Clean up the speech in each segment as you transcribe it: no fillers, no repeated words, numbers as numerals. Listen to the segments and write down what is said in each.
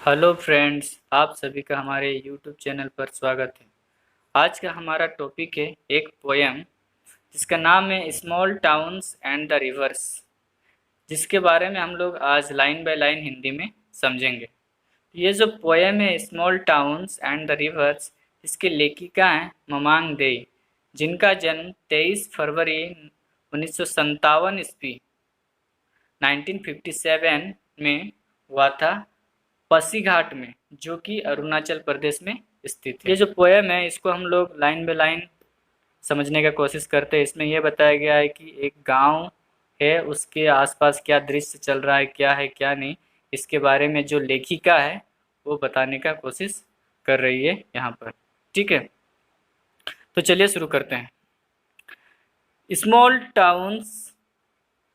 Hello friends, आप सभी का हमारे यूट्यूब चैनल पर स्वागत है। आज का हमारा टॉपिक है एक पोएम जिसका नाम है small towns and the reverse, जिसके बारे में हम लोग आज लाइन बाय लाइन हिंदी में समझेंगे। ये जो पोएम है small towns and the reverse, इसकी लेखिका हैं ममांग देई, जिनका जन्म 23 फरवरी 1957 ईस्वी 1957 में हुआ था, पासीघाट में, जो कि अरुणाचल प्रदेश में स्थित है। ये जो पोएम है इसको हम लोग लाइन बाय लाइन समझने का कोशिश करते हैं। इसमें यह बताया गया है कि एक गांव है, उसके आसपास क्या दृश्य चल रहा है, क्या है क्या नहीं, इसके बारे में जो लेखिका है वो बताने का कोशिश कर रही है यहाँ पर। ठीक है, तो चलिए शुरू करते हैं। Small towns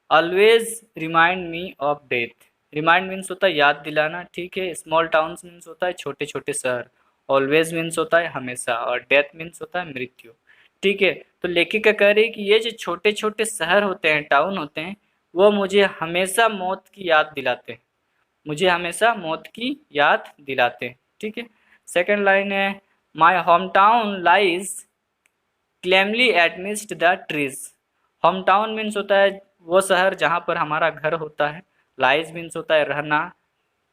always remind me of death. Remind means होता है याद दिलाना, ठीक है। स्मॉल टाउन्स मीन्स होता है छोटे छोटे शहर। ऑलवेज मीन्स होता है हमेशा, और डेथ मीन्स होता है मृत्यु। ठीक है, तो लेखिका कह रही है कि ये जो छोटे छोटे शहर होते हैं, टाउन होते हैं, वो मुझे हमेशा मौत की याद दिलाते हैं, मुझे हमेशा मौत की याद दिलाते हैं। ठीक है, सेकेंड लाइन है my home town lies calmly amidst the trees. Hometown means होता है वो शहर जहाँ पर हमारा घर होता है। लाइज मीन्स होता है रहना।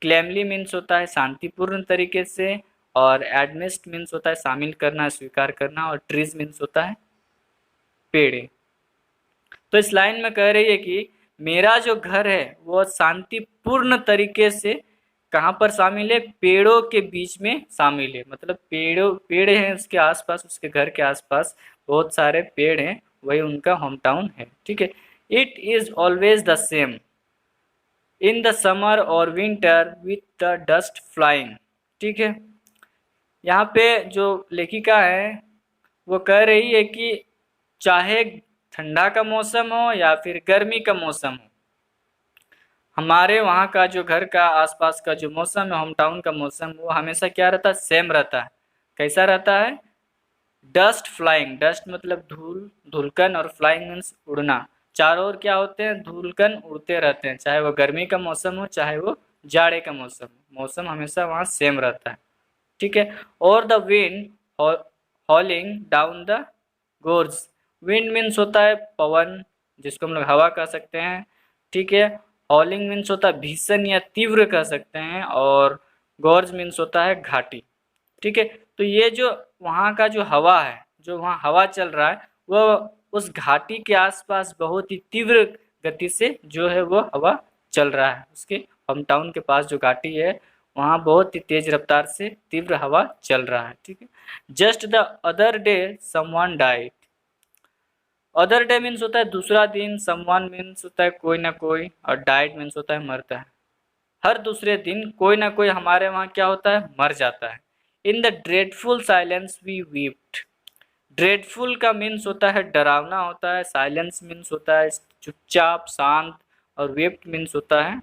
क्लेमली मीन्स होता है शांतिपूर्ण तरीके से। और एडमिस्ट मीन्स होता है शामिल करना, स्वीकार करना। और ट्रीज मीन्स होता है पेड़। तो इस लाइन में कह रही है कि मेरा जो घर है वो शांतिपूर्ण तरीके से कहाँ पर शामिल है? पेड़ों के बीच में शामिल है। मतलब पेड़ हैं उसके आसपास, उसके घर के आसपास बहुत सारे पेड़ हैं, वही उनका होम टाउन है। ठीक है, it is always the same in the summer और winter with the dust flying. ठीक है, यहाँ पे जो लेखिका है वो कह रही है कि चाहे ठंडा का मौसम हो या फिर गर्मी का मौसम हो, हमारे वहाँ का जो घर का आसपास का जो मौसम है, होम टाउन का मौसम, वो हमेशा क्या रहता है? सेम रहता है। कैसा रहता है? Dust flying. डस्ट मतलब धूल, धूलकन, और फ्लाइंग मीन्स उड़ना। चारों ओर क्या होते हैं? धूलकन उड़ते रहते हैं, चाहे वो गर्मी का मौसम हो चाहे वो जाड़े का मौसम हो, मौसम हमेशा वहाँ सेम रहता है। ठीक है, और the wind हॉलिंग down the गोर्ज। Wind means होता है पवन, जिसको हम लोग हवा कह सकते हैं। ठीक है, हॉलिंग मीन्स होता है भीषण या तीव्र कह सकते हैं। और गोर्ज मीन्स होता है घाटी। ठीक है, तो ये जो वहाँ का जो हवा है, जो वहाँ हवा चल रहा है, वो उस घाटी के आसपास बहुत ही तीव्र गति से जो है वो हवा चल रहा है। उसके होम टाउन के पास जो घाटी है वहाँ बहुत ही तेज रफ्तार से तीव्र हवा चल रहा है। ठीक है, just the other day someone died. Other day means होता है दूसरा दिन, समवन मीन्स होता है कोई ना कोई, और डाइड मीन्स होता है मरता है। हर दूसरे दिन कोई ना कोई हमारे वहाँ क्या होता है? मर जाता है। In the dreadful silence we weeped. Dreadful का मीन्स होता है डरावना होता है, साइलेंस मीन्स होता है चुपचाप शांत, और वीप्ड मीन्स होता है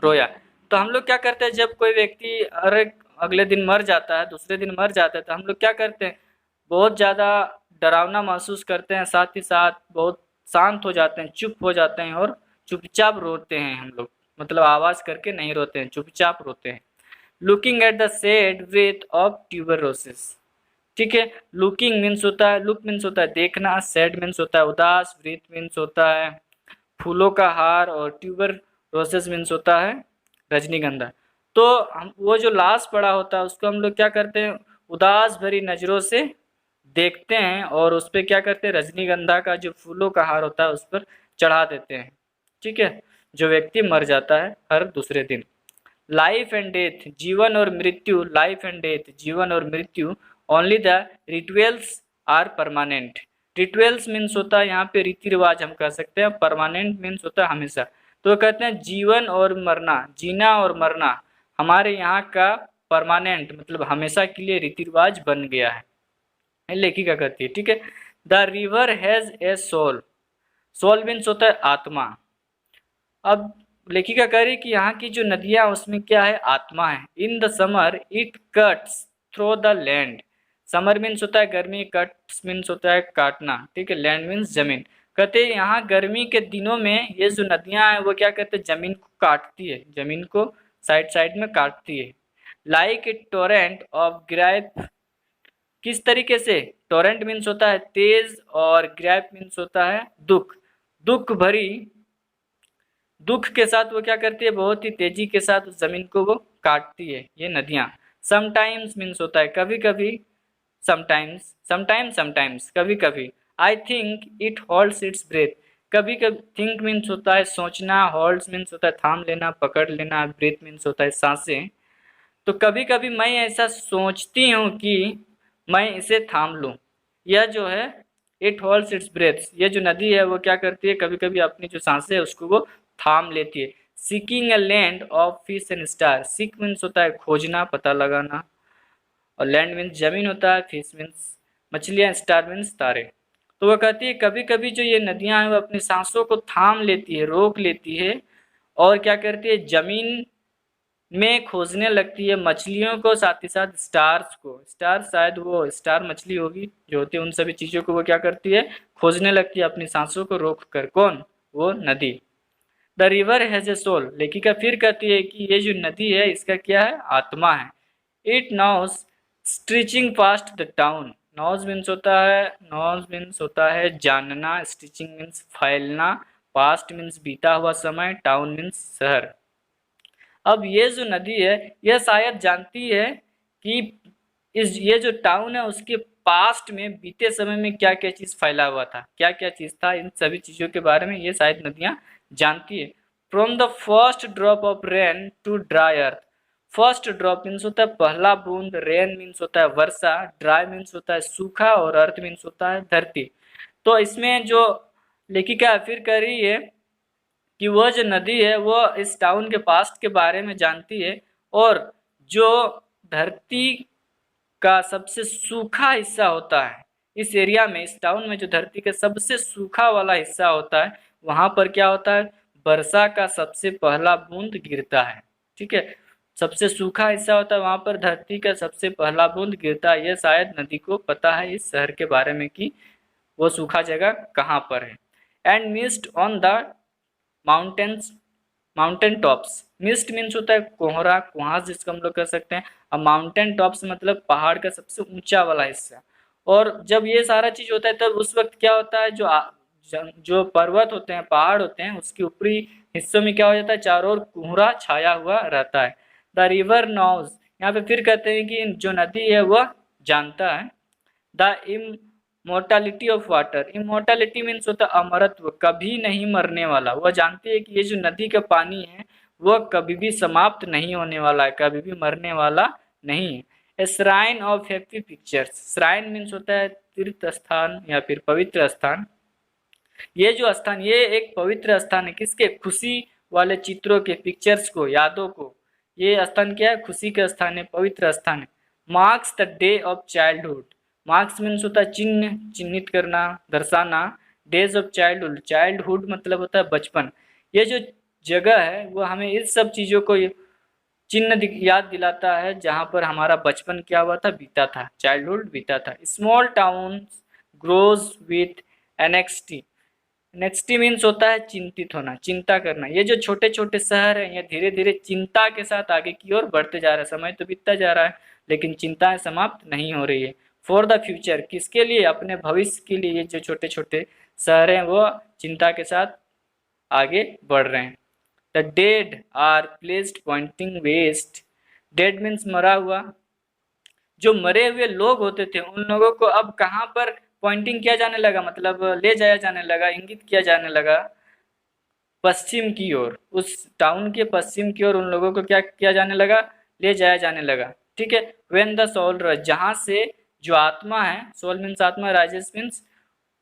रोया। तो हम लोग क्या करते हैं, जब कोई व्यक्ति अरे अगले दिन मर जाता है, दूसरे दिन मर जाता है, तो हम लोग क्या करते हैं? बहुत ज़्यादा डरावना महसूस करते हैं, साथ ही साथ बहुत शांत हो जाते हैं, चुप हो जाते हैं, और चुपचाप रोते हैं हम लोग। मतलब आवाज़ करके नहीं रोते हैं, चुपचाप रोते हैं। Looking at the sad breath of tuberoses. ठीक है, लुकिंग मीन्स होता है, लुक मीन्स होता है देखना, सैड मीन्स होता है उदास, ब्रीथ मीन्स होता है फूलों का हार, और ट्यूबर रोसेस मीन्स होता है रजनीगंधा। तो हम वो जो लाश पड़ा होता है उसको हम लोग क्या करते हैं? उदास भरी नज़रों से देखते हैं, और उस पर क्या करते हैं? रजनीगंधा का जो फूलों का हार होता है उस पर चढ़ा देते हैं। ठीक है, जो व्यक्ति मर जाता है हर दूसरे दिन। लाइफ एंड डेथ, जीवन और मृत्यु। लाइफ एंड डेथ, जीवन और मृत्यु। Only the rituals are permanent. Rituals means होता है यहाँ पे रीति रिवाज हम कह सकते हैं, परमानेंट मीन्स होता है हमेशा। तो कहते हैं जीवन और मरना, जीना और मरना हमारे यहाँ का परमानेंट मतलब हमेशा के लिए रीति रिवाज बन गया है, लेखिका कहती है। ठीक है, the river has a soul. Soul means होता है आत्मा। अब लेखिका कह रही कि यहाँ की जो नदियाँ उसमें क्या है? आत्मा है। In the summer it cuts through the land. Summer means होता है गर्मी, कट्स मीन्स होता है काटना। ठीक है, लैंड मीन्स जमीन। कहते हैं यहाँ गर्मी के दिनों में ये जो नदियाँ हैं वो क्या कहते हैं? जमीन को काटती है, जमीन को साइड साइड में काटती है। Like a torrent of gripe, किस तरीके से? टोरेंट मीन्स होता है तेज और ग्रैप मीन्स होता है दुख, दुख भरी, दुख के साथ वो क्या करती है? बहुत ही तेजी के साथ उस जमीन को वो काटती है, ये नदियां। समटाइम्स मीन्स होता है कभी कभी, समटाइम्स, समटाइम्स, समटाइम्स कभी कभी। I think it holds it's breath, कभी कभी। थिंक मीन्स होता है सोचना, होल्ड्स मीन्स होता है थाम लेना, पकड़ लेना, ब्रेथ मीन्स होता है सांसें। तो कभी कभी मैं ऐसा सोचती हूँ कि मैं इसे थाम लूँ। यह जो है इट होल्ड्स इट्स ब्रेथ, ये जो नदी है वो क्या करती है? कभी कभी अपनी जो सांसें है उसको वो थाम लेती है। Seeking a land of fish and star, seek means होता है खोजना, पता लगाना, और लैंड मीन्स जमीन होता है, फिश मीन्स मछलियाँ, स्टार मीन्स तारे। तो वो कहती है कभी कभी जो ये नदियाँ हैं वो अपनी सांसों को थाम लेती है, रोक लेती है, और क्या करती है? जमीन में खोजने लगती है मछलियों को, साथ ही साथ स्टार्स को। स्टार शायद वो स्टार मछली होगी जो होती है, उन सभी चीज़ों को वो क्या करती है? खोजने लगती है अपनी सांसों को रोक कर। कौन? वो नदी। The river has a soul, लेखिका फिर कहती है कि ये जो नदी है इसका क्या है? आत्मा है। It knows stretching past the town, knows means होता है, नॉज मीन्स होता है जानना, स्टिचिंग मीन्स फैलना, पास्ट मीन्स बीता हुआ समय, टाउन मीन्स शहर। अब ये जो नदी है यह शायद जानती है कि ये जो टाउन है उसके पास्ट में बीते समय में क्या क्या चीज फैला हुआ था, क्या क्या चीज था, इन सभी चीजों के बारे में ये शायद नदियां जानती है। From the first drop of rain to dry earth, first drop means होता है पहला बूंद, रेन मीन्स होता है वर्षा, ड्राई मीन्स होता है सूखा, और अर्थ मीन्स होता है धरती। तो इसमें जो लेखिका फिर कह रही है कि वह जो नदी है वो इस टाउन के पास्ट के बारे में जानती है, और जो धरती का सबसे सूखा हिस्सा होता है इस एरिया में, इस टाउन में जो धरती का सबसे सूखा वाला हिस्सा होता है वहां पर क्या होता है? वर्षा का सबसे पहला बूंद गिरता है। ठीक है, सबसे सूखा हिस्सा होता है वहां पर धरती का सबसे पहला बूंद गिरता है। यह शायद नदी को पता है इस शहर के बारे में कि वो सूखा जगह कहाँ पर है। And mist on the mountains, mountain tops, mist means होता है कोहरा, कुहास जिसको हम लोग कह सकते हैं, और माउंटेन टॉप्स मतलब पहाड़ का सबसे ऊंचा वाला हिस्सा। और जब ये सारा चीज होता है तब उस वक्त क्या होता है? जो पर्वत होते हैं, पहाड़ होते हैं, उसके ऊपरी हिस्सों में क्या हो जाता है? चारों ओर कोहरा छाया हुआ रहता है। द रिवर नोज, यहाँ पे फिर कहते हैं कि जो नदी है वह जानता है। The mortality of water, immortality means होता है अमरत्व, कभी नहीं मरने वाला। वह जानती है कि ये जो नदी का पानी है वह कभी भी समाप्त नहीं होने वाला है, कभी भी मरने वाला नहीं है। A shrine of happy pictures, shrine means होता है तीर्थ स्थान या फिर पवित्र स्थान। ये जो स्थान, ये एक पवित्र स्थान है किसके? खुशी वाले चित्रों के, पिक्चर्स को, यादों को। ये स्थान क्या है? खुशी का स्थान है, पवित्र स्थान है। Marks the day of childhood, marks means होता है चिन्ह, चिन्हित करना, दर्शाना। डेज ऑफ चाइल्डहुड, चाइल्डहुड मतलब होता है बचपन। ये जो जगह है वो हमें इस सब चीज़ों को चिन्ह याद दिलाता है जहाँ पर हमारा बचपन क्या हुआ था? बीता था, चाइल्डहुड बीता था। Small town grows with anxiety, next means होता है चिंतित होना, चिंता करना। ये जो छोटे छोटे शहर हैं ये धीरे धीरे चिंता के साथ आगे की ओर बढ़ते जा रहे हैं। समय तो बीतता जा रहा है लेकिन चिंताएं समाप्त नहीं हो रही है। फॉर द फ्यूचर, किसके लिए? अपने भविष्य के लिए ये जो छोटे छोटे शहर हैं वो चिंता के साथ आगे बढ़ रहे हैं। The dead are placed pointing west, dead means मरा हुआ। जो मरे हुए लोग होते थे उन लोगों को अब कहाँ पर पॉइंटिंग किया जाने लगा, मतलब ले जाया जाने लगा, इंगित किया जाने लगा पश्चिम की ओर। उस टाउन के पश्चिम की ओर उन लोगों को क्या किया जाने लगा? ले जाया जाने लगा। ठीक है, व्हेन द सोल, जहाँ से जो आत्मा है, सोल मीन्स आत्मा, राइजेस मीन्स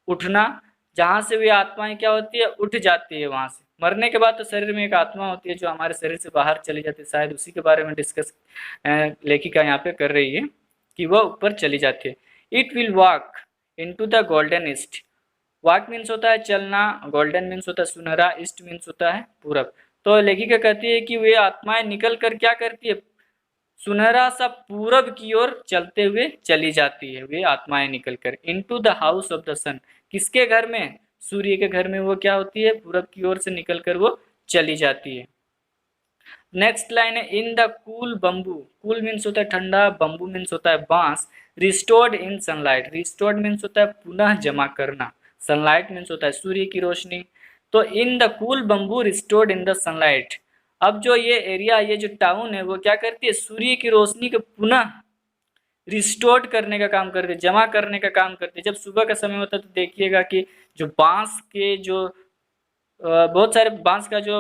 उठना, जहाँ से भी आत्माएं क्या होती है? उठ जाती है वहां से। मरने के बाद तो शरीर में एक आत्मा होती है जो हमारे शरीर से बाहर चली जाती है, शायद उसी के बारे में डिस्कस लेखिका यहाँ पे कर रही है कि वह ऊपर चली जाती है। It will walk into the golden east, walk means होता है चलना, गोल्डन मीन्स होता है सुनहरा, ईस्ट मीन्स होता है पूरब। तो लेखिका कहती है कि वे आत्माएं निकल कर क्या करती है? सुनहरा सा पूरब की ओर चलते हुए चली जाती है वे आत्माएं निकल कर। Into the house of the sun, किसके घर में? सूर्य के घर में वो क्या होती है? पूरब की ओर से निकल कर वो चली जाती है। नेक्स्ट लाइन है in the cool bamboo, cool means होता है ठंडा, बम्बू मीन्स होता है बांस, रिस्टोर्ड इन सनलाइट, रिस्टोर्ड मीन्स होता है पुनः जमा करना, सनलाइट मीन्स होता है सूर्य की रोशनी। तो in the cool bamboo restored in the sunlight, अब जो ये एरिया, ये जो टाउन है वो क्या करती है, सूर्य की रोशनी को पुनः रिस्टोर्ड करने का काम करती है, जमा करने का काम करती है। जब सुबह का समय होता है तो देखिएगा कि जो बांस के जो बहुत सारे बांस का जो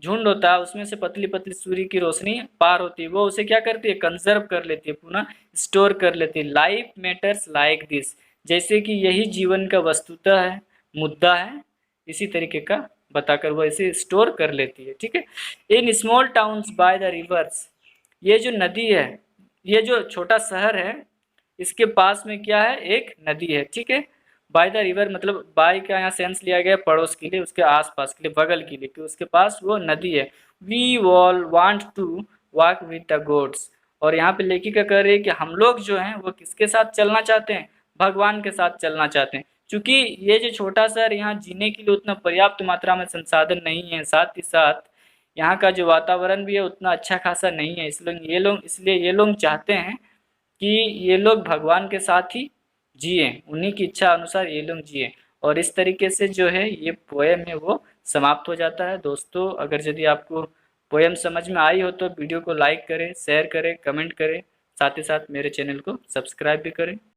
झुंड होता है उसमें से पतली पतली सूर्य की रोशनी पार होती है, वो उसे क्या करती है, कंजर्व कर लेती है, पुनः स्टोर कर लेती है। लाइफ मैटर्स लाइक दिस, जैसे कि यही जीवन का वस्तुतः है, मुद्दा है, इसी तरीके का बताकर वो इसे स्टोर कर लेती है। ठीक है। In small towns by the reverse, ये जो नदी है, ये जो छोटा शहर है इसके पास में क्या है, एक नदी है। ठीक है। बाय द रिवर मतलब बाय का यहाँ सेंस लिया गया पड़ोस के लिए, उसके आसपास के लिए, बगल के लिए, कि उसके पास वो नदी है। We all want to walk with the gods, और यहाँ पे लेखिका कह रही है कि हम लोग जो हैं वो किसके साथ चलना चाहते हैं, भगवान के साथ चलना चाहते हैं। क्योंकि ये जो छोटा शहर, यहाँ जीने के लिए उतना पर्याप्त मात्रा में संसाधन नहीं है, साथ ही साथ यहाँ का जो वातावरण भी है उतना अच्छा खासा नहीं है, इसलिए ये लोग चाहते हैं कि ये लोग भगवान के साथ ही जिए, उन्हीं की इच्छा अनुसार ये लोग जिए। और इस तरीके से जो है ये पोएम है वो समाप्त हो जाता है। दोस्तों अगर यदि आपको पोएम समझ में आई हो तो वीडियो को लाइक करें, शेयर करें, कमेंट करें, साथ ही साथ मेरे चैनल को सब्सक्राइब भी करें।